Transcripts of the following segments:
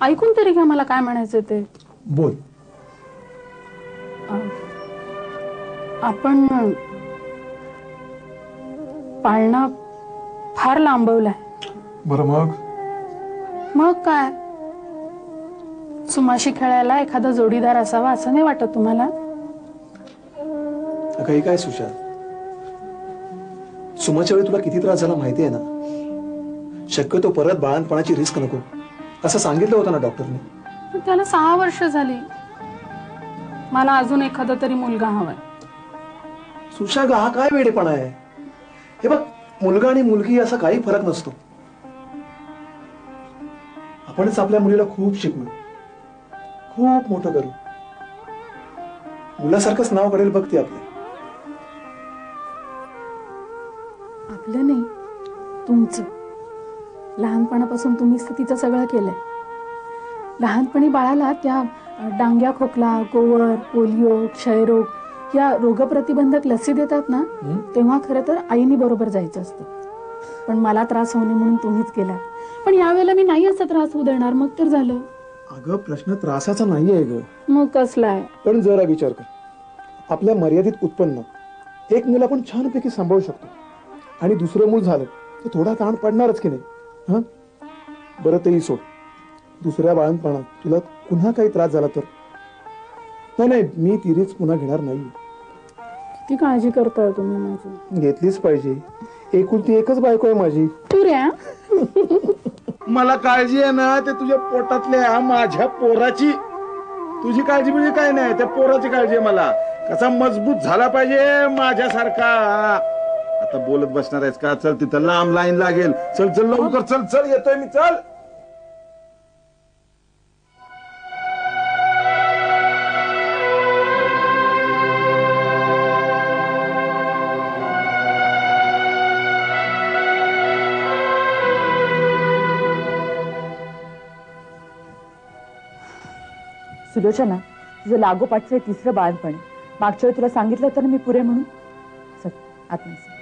ऐकून तरी घ्या मला काय म्हणायचं ते. बोल. आपण पाळणा फार लांबवलाय. बरं मग काय, सुमाशी खेळायला एखादा जोडीदार असावा असं नाही वाटत तुम्हाला? काही काय सुशा, सुमाच्या वेळी तुला किती त्रास झाला माहिती आहे ना. शक्यतो परत बाळणपणाची रिस्क नको असं सांगितलं होतं ना डॉक्टरने. त्याला 6 वर्ष झाली. मला अजून एखादा तरी मुलगा हवाय. सुशा हा काय वेडेपणा आहे. हे बघ, मुलगा आणि मुलगी असा काही फरक नसतो. आपणच आपल्या मुलीला खूप शिकवू, खूप मोठं करू. मुलासारखंच नाव करेल बघ ती आपल्या. आपलं नाही, तुमचं. लहानपणापासून तुम्हीच तिचं सगळं केलंय. लहानपणी बाळाला त्या डांग्या खोकला, गोवर, पोलिओ, क्षयरोग या रोगप्रतिबंधक लसी देतात ना, तेव्हा खरं तर आईनी बरोबर जायचं असतं. पण मला त्रास होऊ नये म्हणून तुम्हीच केला. पण यावेळेला मी नाही असा त्रास होऊ देणार. मग तर झालं. अगं प्रश्न त्रासाचा नाहीये ग. मग कसलाय? पण जरा विचार कर, आपल्या मर्यादित उत्पन्न एक मुलं आपण छानपैकी सांभाळू शकतो, आणि दुसरं मूल झालं तर थोडा ताण पडणारच की नाही. हा बरं, तेही सोड. दुसऱ्या बाळंतपणात तुला पुन्हा काही त्रास झाला तर? नाही, मी ती रिस्क पुन्हा घेणार नाही. किती काळजी करताय तुम्ही माझी. घेतलीच पाहिजे. एकुलती एकच बायको आहे माझी. तू रे मला काळजी आहे ना ते तुझ्या पोटातल्या माझ्या पोराची. तुझी काळजी म्हणजे काय नाही, त्या पोराची काळजी आहे मला. कसा मजबूत झाला पाहिजे माझ्यासारखा. आता बोलत बसणार आहेस का? चल, तिथं लांब लाईन लागेल. चल चल लवकर, चल चल, येतोय मी, चल. सुलोचना, तुझं लागोपाठचं तिसरं बाळपण. मागच्या वेळी तुला सांगितलं तर मी पुरे म्हणून. चल आत्महत्या.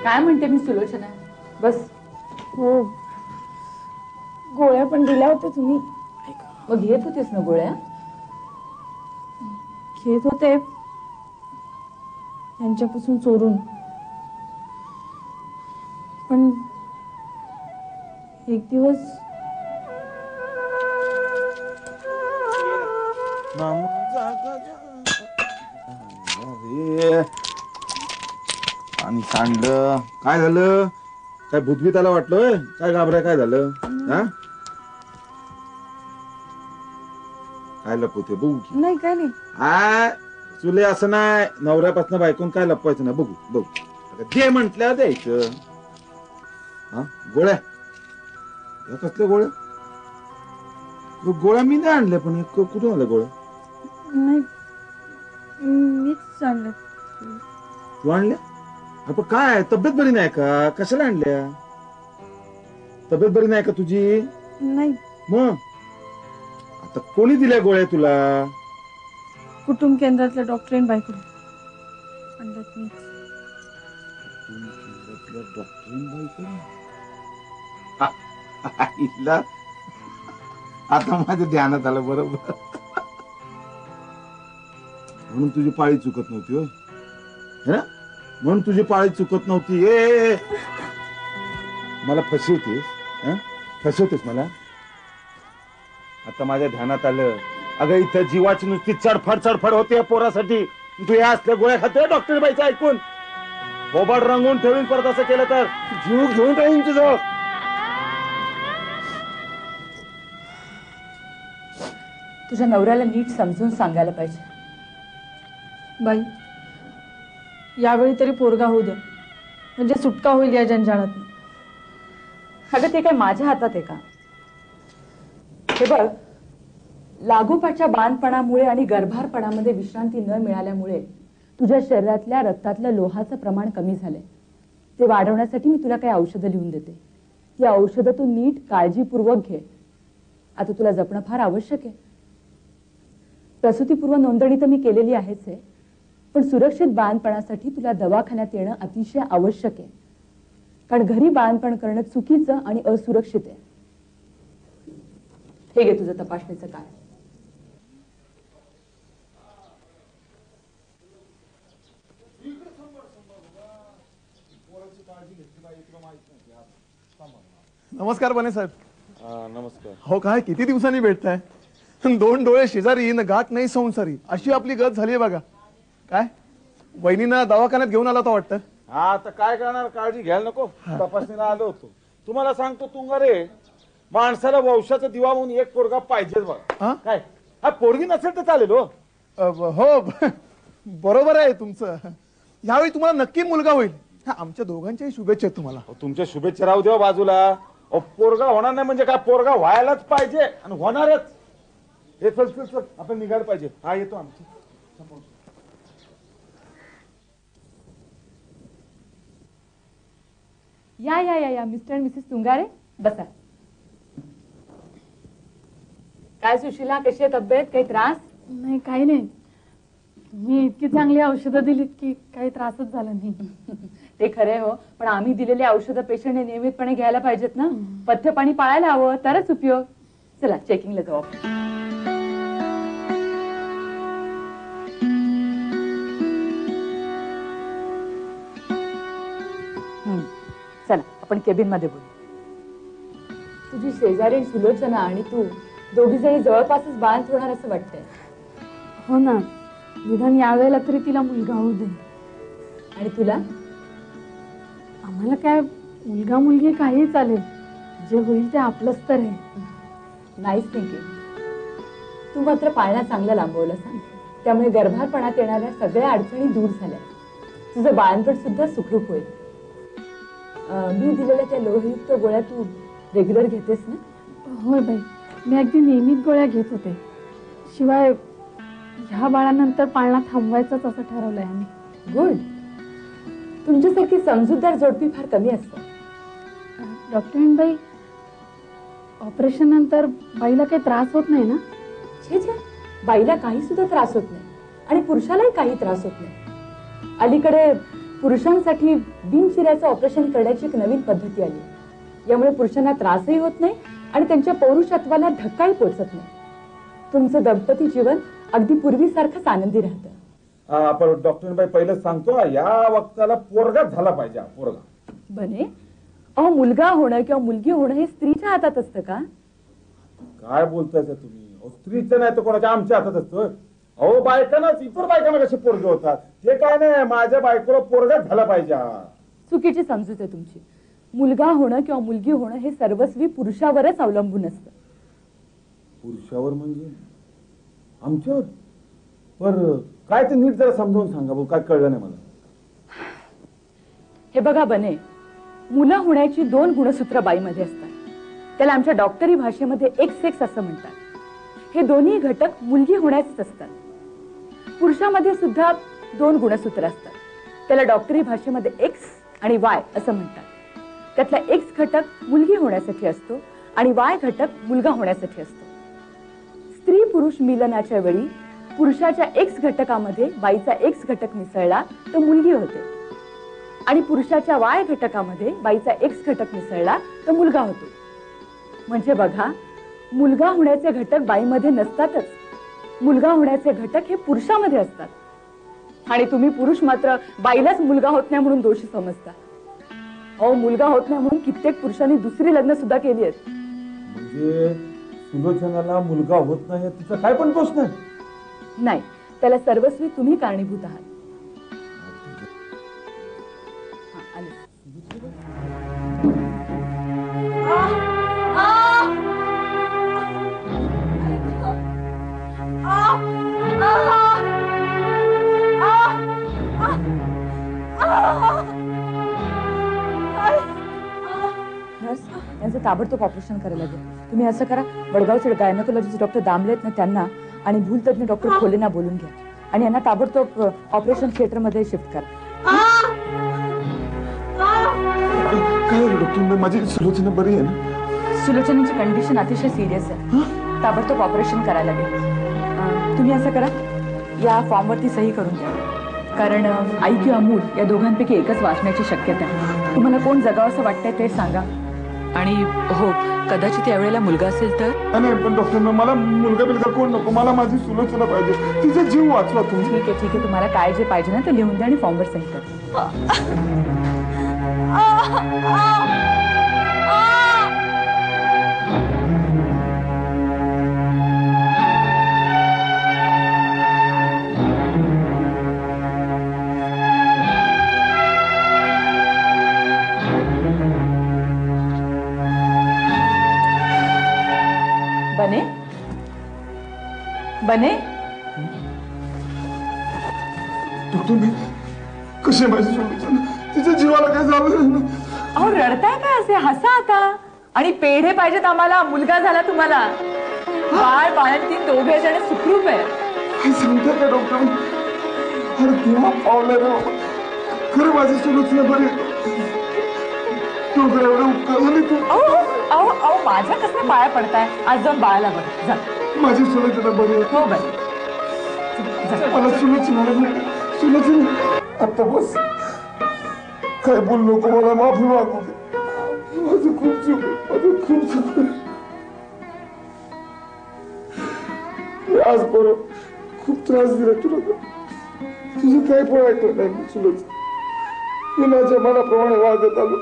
काय म्हणते मी सुलोचना? बस. हो, गोळ्या पण दिल्या होत्या तुम्ही. मग घेत होतेस ना गोळ्या? घेत होते, त्यांच्यापासून चोरून. पण एक दिवस आणि सांडलं. काय झालं? काय भूतभीत आला वाटलं? काय घाबराय? काय झालं? हा, काय लपवते बघू की. नाही, काय नाही. चुले असं नाही, नवऱ्यापासून बायकून काय लपवायचं ना. बघू बघू. दे म्हंटल्या द्यायचं. हा, गोळ्या कसल्या गोळ्या? गोळ्या मी नाही आणल्या. पण कुठून आल्या गोळ्या? नाही, मीच आणलं. तू आणल्या? आपण काय, तब्येत बरी नाही का? कशाला आणल्या? तब्येत बरी नाही का तुझी? नाही. मग आता कोणी दिल्या गोळ्या तुला? कुटुंब केंद्रातल्या डॉक्टरीन बायको आणल्यात मी. आता माझ्या ध्यानात आलं. बरोबर, म्हणून तुझी पाळी चुकत नव्हती. होय ना, म्हणून तुझी पाळी चुकत नव्हती. ए मला फसवतेस मला. आता माझ्या ध्यानात आलं. अगं इथं जीवाची नुसती चडफड चडफड होते या पोरासाठी. तू या असल्या गोळ्या खाते डॉक्टर बाईचं ऐकून. बोबाड रंगून ठेवून परत असं केलं तर जीव घेऊन राहीन तुझं. तुझ्या नवऱ्याला नीट समजून सांगायला पाहिजे. बाई, यावेळी तरी पोरगा होऊ दे, म्हणजे सुटका होईल या जंजाळात. अगं ते काय माझ्या हातात आहे का? हे बघ, लागोपाठच्या बांधपणामुळे आणि गर्भारपणामध्ये विश्रांती न मिळाल्यामुळे तुझ्या शरीरातल्या रक्तातलं लोहाचं प्रमाण कमी झालंय. ते वाढवण्यासाठी मी तुला काही औषधं लिहून देते. ती औषधं तू नीट काळजीपूर्वक घे. आता तुला जपणं फार आवश्यक आहे. प्रसूतीपूर्व नोंदणी तर मी केलेली आहेच आहे, पण सुरक्षित बाळंतपणासाठी तुला दवाखान्यात येणं अतिशय आवश्यक आहे. कारण घरी बाळंतपण करणं चुकीचं आणि असुरक्षित आहे. हे घे तुझं तपासणीचं काय. नमस्कार बने साहेब. नमस्कार. हो काय किती दिवसांनी भेटताय. 2 डोळे शेजारी न गाठ नाही संसारी अशी आपली गत झाली बघा. काय वहिनींना दवाखान्यात घेऊन आला तर वाटतं. हा आता काय करणार, काळजी घ्यायला नको. तपासणीला आलो होतो. तुम्हाला सांगतो तुंगारे, माणसाला वंशाचा दिवा म्हणून एक पोरगा पाहिजेच बघा. हा? काय हा पोरगी नसेल तर चालेल हो. हो बरोबर आहे तुमचं. यावेळी तुम्हाला नक्की मुलगा होईल. आमच्या दोघांच्याही शुभेच्छा आहेत तुम्हाला. तुमच्या शुभेच्छा राहू देवा बाजूला. पोरगा होणार नाही म्हणजे काय, पोरगा व्हायलाच पाहिजे आणि होणारच. हे चल चल चल आपण निघायला पाहिजे. हा येतो आमची. या या या या मिस्टर अँड मिसेस तुंगारे, बसा. काय सुशीला, कशी आहे तब्येत? काही त्रास? नाही काही नाही. तुम्ही इतकी चांगली औषधं दिलीत की काही त्रासच झाला नाही. ते खरे हो, पण आम्ही दिलेली औषधं पेशंटने नियमितपणे घ्यायला पाहिजेत ना. पथ्य पाणी पाळायला हवं, तरच उपयोग. चला चेकिंगला जाऊ आपण. चला आपण केबिन मध्ये बोलू. तुझी शेजारी सुलोचना आणि तू दोघी जणी जवळपासच बाळंत होणार असं वाटतंय. हो ना, निदान यावेळेला तरी तिला मुलगा होऊ दे. आणि तुला? आम्हाला काय मुलगा मुलगी काही चालेल, जे होईल ते आपलंच तर आहे. Nice thinking. तू मात्र पाळणा चांगला लांबवला सांग. त्यामुळे गर्भारपणात येणाऱ्या सगळ्या अडचणी दूर झाल्या. तुझं बाळंतपण सुद्धा सुखरूप होईल. मी दिलेल्या त्या लोहयुक्त गोळ्या तू रेग्युलर घेतेस ना? होय बाई, मी अगदी नियमित गोळ्या घेत होते. शिवाय ह्या बाळानंतर पाळणा थांबवायचाच असं ठरवलंय आम्ही. गुड. तुमच्यासारखी समजूतदार जोडपी फार कमी असतात. डॉक्टरांबाई, ऑपरेशन नंतर बाईला काही त्रास होत नाही ना? छे छे, बाईला काही सुद्धा त्रास होत नाही आणि पुरुषालाही काही त्रास होत नाही. अलीकडे पुरुषांसाठी बिनशिऱ्याचं ऑपरेशन करण्याची एक नवीन पद्धती आली. यामुळे पुरुषांना त्रासही होत नाही आणि त्यांच्या पौरुषत्वाला धक्काही पोचत नाही. तुमचं दाम्पत्य जीवन अगदी पूर्वीसारखंच आनंदी राहतं. आपण डॉक्टर पहिलं सांगतो, या वक्ताला पोरगा झाला पाहिजे. पोरगा बने, अहो मुलगा होणं किंवा मुलगी होणं हे स्त्रीच्या हातात असतं का? काय बोलताय तुम्ही? स्त्रीचं नाही तर कोणाच्या आमच्या हातात असतं. अहो बायकांनाच, इतर बायकांना कसे पोरगे होतात? ते काय नाही, माझ्या बायकोला पोरगा झाला पाहिजे. चुकीची समजूत आहे तुमची. मुलगा होणं किंवा मुलगी होणं हे सर्वस्वी पुरुषावरच अवलंबून असतं. पुरुषावर म्हणजे आमच्यावर? पर काय ते नीट जरा समजावून सांगा भाऊ, काय कळलं नाही मला. हे बघा बने, मुलं होण्याची 2 गुणसूत्र बाईमध्ये असतात. त्याला आमच्या डॉक्टरी भाषेमध्ये एक्स असं म्हणतात. हे दोन्ही घटक मुलगी होण्याचेच असतात. पुरुषामध्ये सुद्धा 2 गुणसूत्र असतात. त्याला डॉक्टरी भाषेमध्ये एक्स आणि वाय असं म्हणतात. त्यातला एक्स घटक मुलगी होण्यासाठी असतो आणि वाय घटक मुलगा होण्यासाठी असतो. स्त्री पुरुष मिलनाच्या वेळी पुरुषाच्या एक्स घटकामध्ये बाईचा एक्स घटक मिसळला तर मुलगी होते आणि पुरुषाच्या वाय घटकामध्ये बाईचा एक्स घटक मिसळला तर मुलगा होतो. म्हणजे बघा, मुलगा होण्याचे घटक बाईमध्ये नसतातच. मुलगा होण्याचे घटक हे पुरुषामध्ये असतात. आणि तुम्ही पुरुष मात्र बाईलाच मुलगा होत नाही म्हणून दोषी समजता. अहो, मुलगा होत नाही म्हणून कित्येक पुरुषांनी दुसरी लग्न सुद्धा केली आहेत. म्हणजे सुलोचनाला मुलगा होत नाही तिचा काय पण दोष नाही? नाही, त्याला सर्वस्वी तुम्ही कारणीभूत आहात. आले. नर्स, यांचं ताबडतोब ऑपरेशन करायला लागेल. तुम्ही असं करा, वडगावचे गायनोकॉलॉजिस्ट डॉक्टर दामले आहेत ना त्यांना आणि भूलतज्ञ डॉक्टर खोलेना बोलून घ्या आणि यांना ताबडतोब ऑपरेशन थिएटर मध्ये शिफ्ट करा. काय डॉक्टर, माझी सुलोचना बरी आहे ना? सुलोचनेची कंडिशन अतिशय सिरियस आहे. ताबडतोब ऑपरेशन करायला लागेल. तुम्ही असं करा, या फॉर्मवरती सही करून द्या, कारण आई किंवा मूल या दोघांपैकी एकच वाचण्याची शक्यता आहे. तुम्हाला कोण जगावं असं वाटतंय ते सांगा. आणि हो, कदाचित यावेळेला मुलगा असेल तर. नाही पण डॉक्टर मला मुलगा बिलगा कोण नको, मला माझी सुलोचना पाहिजे. तिचा जीव वाचवा तुम्ही. ठीक आहे, तुम्हाला काय जे पाहिजे ना ते लिहून द्या आणि फॉर्मवर सही करा. बने बने डॉक्टर मी कशी माझी सुलोचना, तिच्या जीवाला काय झालं? अहो रडताय काय असे? हसा आता. आणि पेढे पाहिजेत आम्हाला. मुलगा झाला तुम्हाला. बाळ बाळंतीन दोघे जण सुखरूप आहे. काय सांगता का डॉक्टर? अरे केव्हा पावलं रे बाबा. खरं माझी सुलोचना बरी डॉक्टर एवढे उपकार झाले तू. अहो अहो माझ्या कसं पाया पडताय? आज जाऊन बाळाला बघ जा. माझी सुलोचना बरी आहे. हो बाई. मला सुलोचना आता बस. काय बोल नको, मला माफी मागू दे. माझं खूप चूक आहे, माझं खूप चूक आहे. मी आज बरं खूप त्रास दिला तुला. तुझं काय पण ऐकलं नाही मी सुलोच. मी माझ्या मनाप्रमाणे वागत आलो.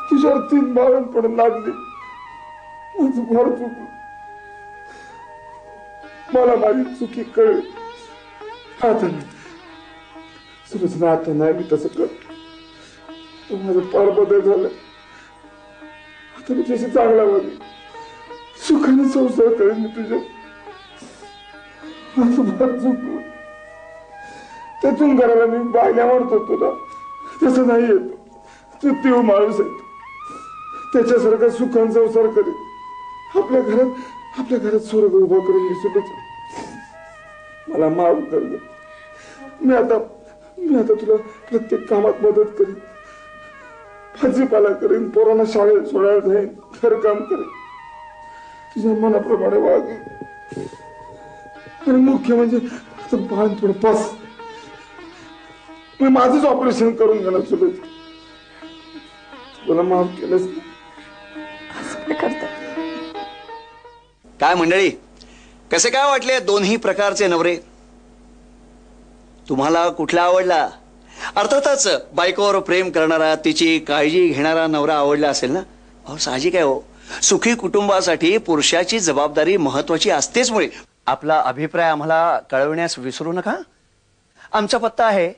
तुझ्यावर 3 बाळणपणे लागली. माझं फार चुकलं. मला माझी चुकी कळली. आता नाही सुलोचना, आता नाही मी तसं कर. माझं फार बदल झालं. आता मी तुझ्याशी चांगला वागेन. सुखाने संसार करेन मी तुझ्या. माझं फार चुकलं. त्यातून घराला मी बायल्या म्हणतो तुला, तसं नाही येत. तू तीव माणूस आहे. त्याच्यासारखा सुखान संसार करेन. आपल्या घरात स्वर्ग उभा करून मी सुलोचना मला माफ कर. मी आता तुला प्रत्येक कामात मदत करेन. भाजीपाला करेन, पोरांना शाळेत सोडायला जाईन, घरकाम करेन. तुझ्या मनाप्रमाणे वागेन. आणि मुख्य म्हणजे आता बाळ थोडं बस. मी माझंच ऑपरेशन करून घेणार सुलोच. तुला माफ केलंच काय मंडळी, कसे काय वाटले दोन्ही प्रकारचे नवरे? तुम्हाला कुठला आवडला? अर्थातच बायकोवर प्रेम करणारा, तिची काळजी घेणारा नवरा आवडला असेल ना. अहो साहजिक आहे हो. सुखी कुटुंबासाठी पुरुषाची जबाबदारी महत्वाची असतेच. मुळे आपला अभिप्राय आम्हाला कळविण्यास विसरू नका. आमचा पत्ता आहे